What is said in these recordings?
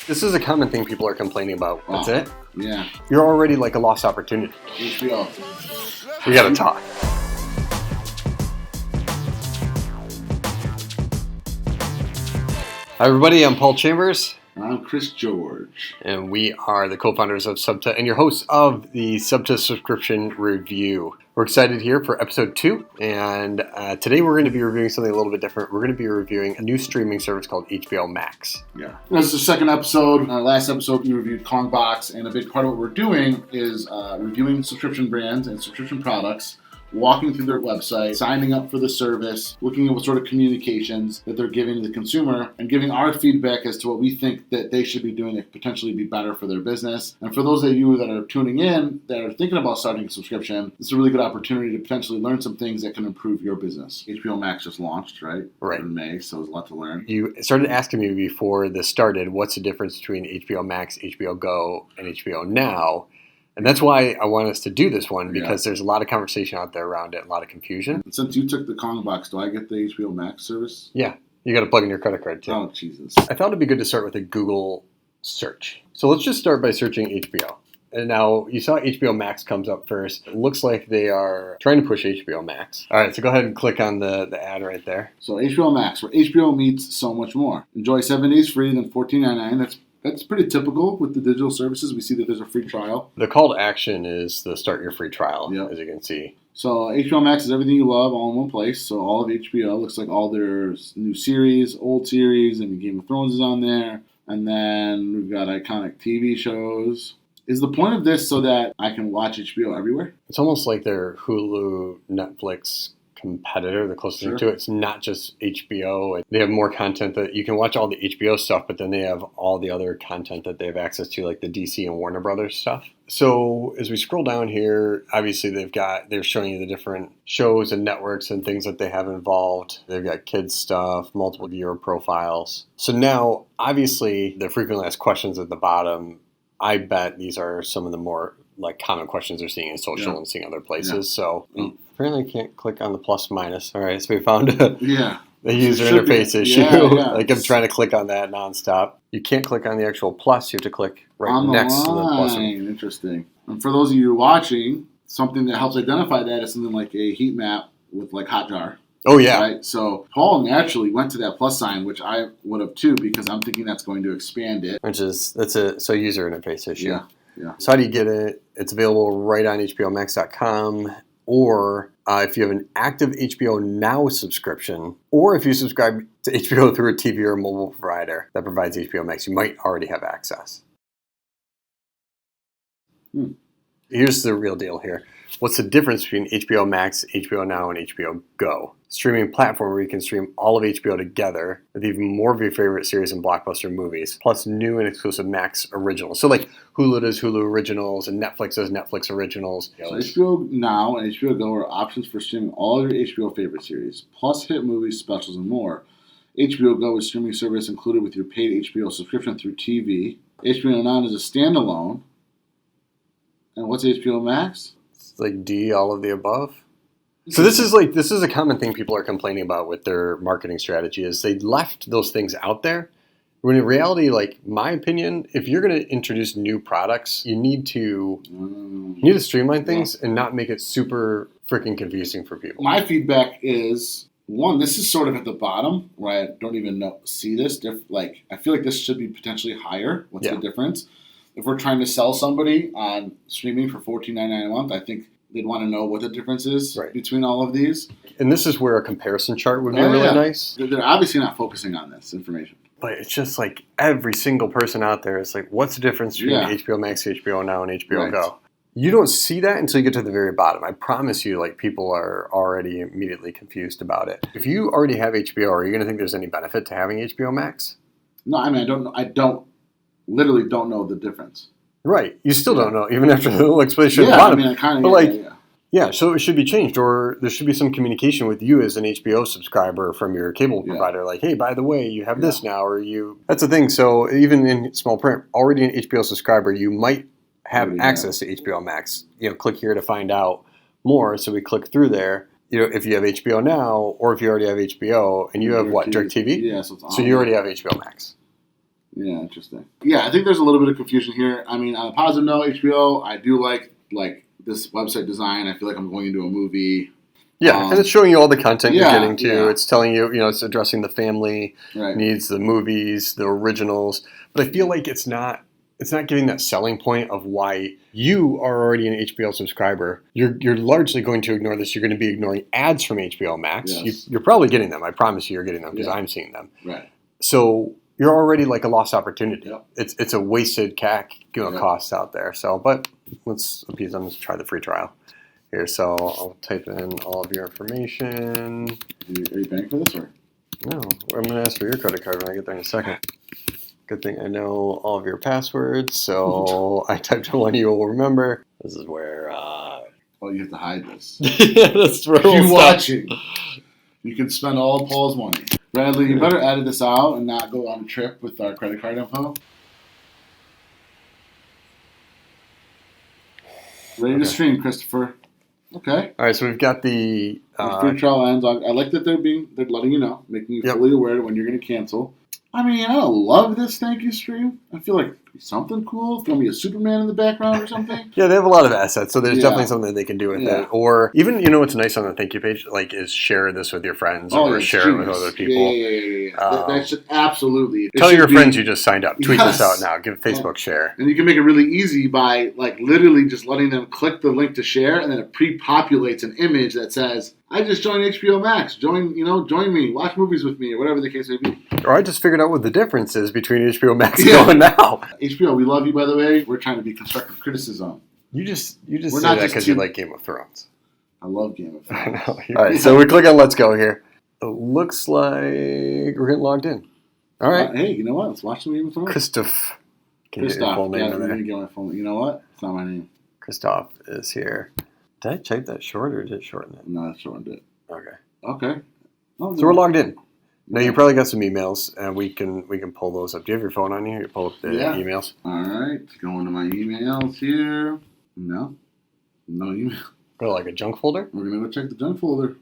This is a common thing people are complaining about. That's it? Yeah. You're already like a lost opportunity. HBO. We gotta talk. Hi everybody, I'm Paul Chambers. I'm Chris George. And we are the co-founders of SUBTA and your hosts of the SUBTA Subscription Review. We're excited here for episode 2, and today we're going to be reviewing something a little bit different. We're going to be reviewing a new streaming service called HBOMax. Yeah. This is the second episode. Last episode we reviewed Kongbox, and a big part of what we're doing is reviewing subscription brands and subscription products, walking through their website, signing up for the service, looking at what sort of communications that they're giving to the consumer, and giving our feedback as to what we think that they should be doing that could potentially be better for their business. And for those of you that are tuning in, that are thinking about starting a subscription, it's a really good opportunity to potentially learn some things that can improve your business. HBO Max just launched, right? Right. In May, so there's a lot to learn. You started asking me before this started, what's the difference between HBO Max, HBO Go, and HBO Now? And that's why I want us to do this one, because there's a lot of conversation out there around it, a lot of confusion. And since you took the Kongbox, do I get the HBO Max service? Yeah, you got to plug in your credit card too. Oh, Jesus. I thought it'd be good to start with a Google search. So let's just start by searching HBO. And now you saw HBO Max comes up first. It looks like they are trying to push HBO Max. All right, so go ahead and click on the ad right there. So HBO Max, where HBO meets so much more. Enjoy 7 days free, then $14.99. That's pretty typical with the digital services. We see that there's a free trial. The call to action is the start your free trial, as you can see. So HBO Max is everything you love all in one place. So all of HBO looks like all their new series, old series, and Game of Thrones is on there. And then we've got iconic TV shows. Is the point of this so that I can watch HBO everywhere? It's almost like their Hulu, Netflix competitor, the closest thing to it. It's not just HBO. They have more content that you can watch all the HBO stuff, but then they have all the other content that they have access to, like the DC and Warner Brothers stuff. So as we scroll down here, obviously they're showing you the different shows and networks and things that they have involved. They've got kids stuff, multiple viewer profiles. So now, obviously, the frequently asked questions at the bottom, I bet these are some of the more like common questions they're seeing in social and seeing other places. So apparently you can't click on the plus minus. All right, so we found a user interface issue. Like I'm trying to click on that nonstop. You can't click on the actual plus. You have to click right next to the plus. Interesting. And for those of you watching, something that helps identify that is something like a heat map with like Hotjar. Oh, yeah. Right? So Paul naturally went to that plus sign, which I would have too, because I'm thinking that's going to expand it. That's a user interface issue. Yeah. So how do you get it? It's available right on HBOMax.com, or if you have an active HBO Now subscription, or if you subscribe to HBO through a TV or a mobile provider that provides HBO Max, you might already have access. Here's the real deal here. What's the difference between HBO Max, HBO Now, and HBO Go? Streaming platform where you can stream all of HBO together with even more of your favorite series and blockbuster movies, plus new and exclusive Max originals. So like Hulu does Hulu originals and Netflix does Netflix originals. So HBO Now and HBO Go are options for streaming all of your HBO favorite series, plus hit movies, specials, and more. HBO Go is streaming service included with your paid HBO subscription through TV. HBO Now is a standalone. And what's HBO Max? It's like D, all of the above. So this is a common thing people are complaining about with their marketing strategy is they left those things out there. When in reality, like my opinion, if you're going to introduce new products, you need to streamline things and not make it super freaking confusing for people. My feedback is, one, this is sort of at the bottom where I don't even see this. I feel like this should be potentially higher. What's the difference? If we're trying to sell somebody on streaming for $14.99 a month, I think they'd want to know what the difference is between all of these. And this is where a comparison chart would be really nice. They're obviously not focusing on this information. But it's just like every single person out there is like, what's the difference between HBO Max, HBO Now, and HBO Go? You don't see that until you get to the very bottom. I promise you, like people are already immediately confused about it. If you already have HBO, are you going to think there's any benefit to having HBO Max? No, I mean, I literally don't know the difference. Right. You still don't know, even after the little explanation at the bottom. I mean, I kind of, so it should be changed, or there should be some communication with you as an HBO subscriber from your cable provider, like, hey, by the way, you have this now, or you... That's the thing. So even in small print, already an HBO subscriber, you might have access to HBO Max. Click here to find out more. So we click through there. If you have HBO Now, or if you already have HBO, and you have what, DirecTV? Yeah, so you already have HBO Max. Yeah, interesting. Yeah, I think there's a little bit of confusion here. I mean, on a positive note, HBO, I do like this website design. I feel like I'm going into a movie. Yeah, and it's showing you all the content you're getting to. Yeah. It's telling you, it's addressing the family Right. needs, the movies, the originals. But I feel like it's not giving that selling point of why you are already an HBO subscriber. You're largely going to ignore this. You're going to be ignoring ads from HBOMax. Yes. You're probably getting them. I promise you're getting them because I'm seeing them. Right. So you're already like a lost opportunity. Yep. It's a wasted CAC cost out there. So, but let's appease them. Let's try the free trial here. So I'll type in all of your information. Are you paying for this or? No, I'm going to ask for your credit card when I get there in a second. Good thing I know all of your passwords, so I typed in one you will remember. This is where. Oh, you have to hide this. Yeah, that's where If you're watching, you can spend all Paul's money. Bradley, you better edit this out and not go on a trip with our credit card info. Ready to stream, Christopher. Okay. All right, so we've got the free trial ends. I like that they're letting you know, making you fully aware of when you're going to cancel. I mean, I don't love this thank you stream. I feel like something cool. Throw me a Superman in the background or something. Yeah, they have a lot of assets, so there's definitely something they can do with it. Or even, what's nice on the thank you page, is share this with your friends or share it with other people. Yeah. That should absolutely. Tell your friends you just signed up. Tweet this out now. Give Facebook share. And you can make it really easy by literally just letting them click the link to share, and then it pre-populates an image that says, I just joined HBOMax. Join me. Watch movies with me, or whatever the case may be. Or I just figured out what the difference is between HBOMax and Going Now. HBO, we love you, by the way. We're trying to be constructive criticism. You just say that because you like Game of Thrones. I love Game of Thrones. I know. All right, so we click on Let's Go here. It looks like we're getting logged in. All right. Hey, you know what? Let's watch the Game of Thrones. Christoph. Can Christoph. you get your full name in there? Let me get my full name. You know what? It's not my name. Christoph is here. Did I type that short or did it shorten it? No, it shortened it. Okay. Oh, so we're logged in. Now you probably got some emails, and we can pull those up. Do you have your phone on you? You pull up the emails. All right, going to my emails here. No email. Go to a junk folder. We're gonna go check the junk folder,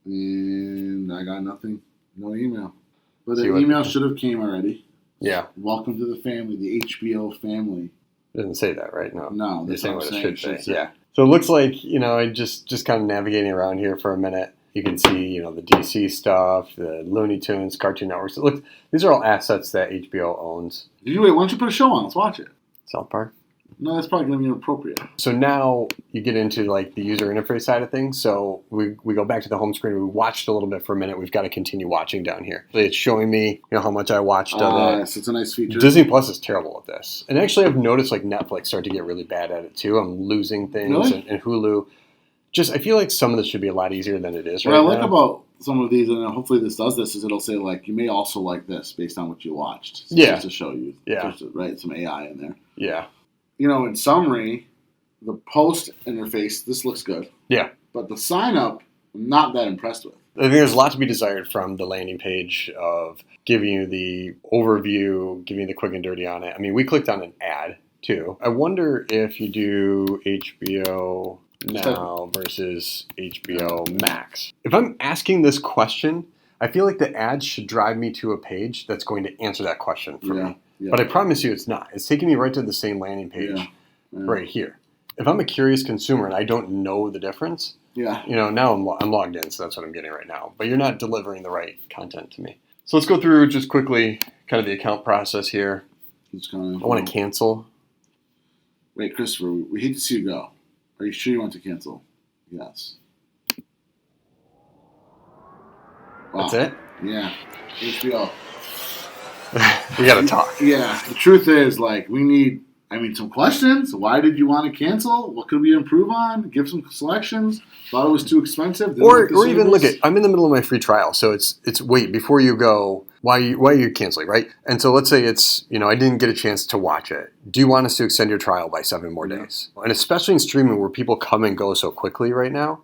and I got nothing. No email. But the email should have came already. Yeah. Welcome to the family, the HBO family. It doesn't say that, right? No. No, that's what it should say. Yeah. So it looks like just kind of navigating around here for a minute. You can see, the DC stuff, the Looney Tunes, Cartoon Networks. These are all assets that HBO owns. Why don't you put a show on? Let's watch it. South Park. No, that's probably going to be inappropriate. So now you get into the user interface side of things. So we go back to the home screen. We watched a little bit for a minute. We've got to continue watching down here. It's showing me how much I watched of it. Yes, it's a nice feature. Disney Plus is terrible at this. And actually I've noticed Netflix start to get really bad at it too. I'm losing things. Really? And Hulu. I feel like some of this should be a lot easier than it is right now. What I like about some of these, and hopefully this does this, is it'll say you may also like this based on what you watched. Just to show you. Yeah. Just to write some AI in there. Yeah. In summary, the post interface, this looks good. Yeah. But the sign up, I'm not that impressed with. I think there's a lot to be desired from the landing page of giving you the overview, giving you the quick and dirty on it. I mean, we clicked on an ad too. I wonder if you do HBO Now versus HBO Max. If I'm asking this question, I feel like the ad should drive me to a page that's going to answer that question for me. Yeah. But I promise you it's not. It's taking me right to the same landing page right here. If I'm a curious consumer and I don't know the difference, now I'm logged in, so that's what I'm getting right now. But you're not delivering the right content to me. So let's go through just quickly kind of the account process here. I want to cancel. Wait, Christopher, we hate to see you go. Are you sure you want to cancel? Yes. Wow. That's it? Yeah. HBO. We got to talk. Yeah. The truth is, we need, some questions. Why did you want to cancel? What could we improve on? Give some selections. Thought it was too expensive. Or even look at, I'm in the middle of my free trial. So it's wait, before you go, why are you canceling, right? And so let's say it's, I didn't get a chance to watch it. Do you want us to extend your trial by 7 more days? And especially in streaming where people come and go so quickly right now,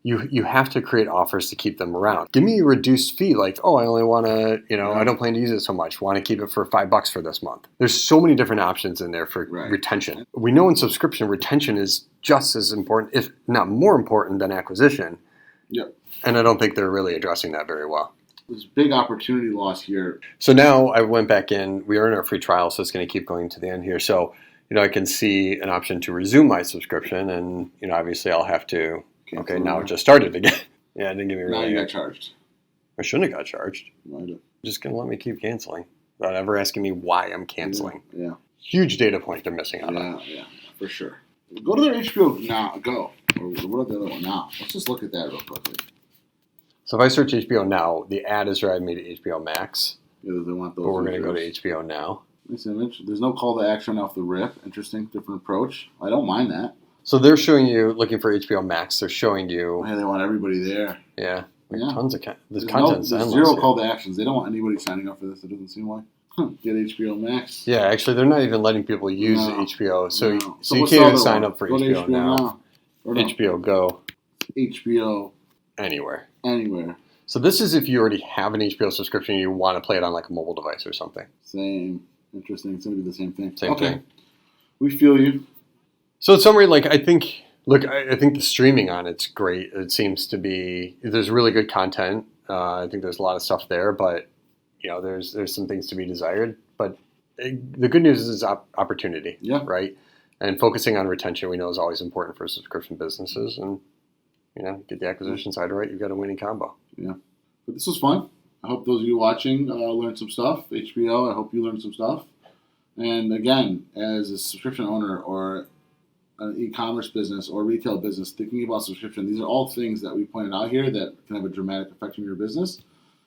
you have to create offers to keep them around. Give me a reduced fee, I only want to, I don't plan to use it so much. Want to keep it for $5 for this month. There's so many different options in there for retention. We know in subscription, retention is just as important, if not more important than acquisition. Yep. And I don't think they're really addressing that very well. this big opportunity loss here. So now I went back in. We are in our free trial, so it's going to keep going to the end here. So, I can see an option to resume my subscription, and, obviously I'll have to, Cancel now it just started again. Yeah, it didn't give me Now really. you got charged. I shouldn't have got charged. Might have. Just going to let me keep canceling without ever asking me why I'm canceling. Yeah. Huge data point they're missing out on. Yeah, for sure. Go to their HBO now. Go. Or what are the other one now? Let's just look at that real quickly. So if I search HBO Now, the ad is driving me to HBOMax. Yeah, they want those. But we're going to go to HBO Now. Nice image. There's no call to action off the rip. Interesting, different approach. I don't mind that. So they're showing you, looking for HBO Max, they're showing you. Hey, they want everybody there. Yeah. Yeah. Tons of this There's content's endless. zero here. call to actions. They don't want anybody signing up for this. It doesn't seem like. Get HBO Max. Yeah, actually, they're not even letting people use No. HBO. So, No. so you what's can't the even other sign one? up for Go to HBO now. Or no, HBO Go. HBO Anywhere. anywhere. So this is if you already have an HBO subscription and you want to play it on like a mobile device or something. Same. Interesting. It's going to be the same thing. Same thing. We feel you. So in summary, I think the streaming on it's great. It seems to be, there's really good content. I think there's a lot of stuff there, but there's some things to be desired. But the good news is opportunity, Yeah. right? And focusing on retention, we know, is always important for subscription businesses. And get the acquisition side right, you've got a winning combo. Yeah. But this was fun. I hope those of you watching learned some stuff. HBO, I hope you learned some stuff. And again, as a subscription owner or an e-commerce business or retail business thinking about subscription, these are all things that we pointed out here that can have a dramatic effect on your business.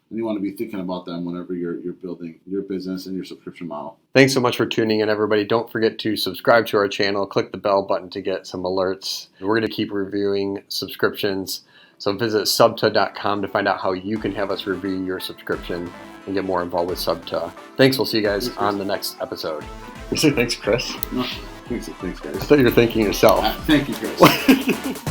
And you want to be thinking about them whenever you're building your business and your subscription model. Thanks so much for tuning in, everybody. Don't forget to subscribe to our channel. Click the bell button to get some alerts. We're going to keep reviewing subscriptions. So visit SUBTA.com to find out how you can have us review your subscription and get more involved with SUBTA. Thanks. We'll see you guys on the next episode. You say thanks, Chris? No, thanks guys. I thought you were thanking yourself. Thank you, Chris.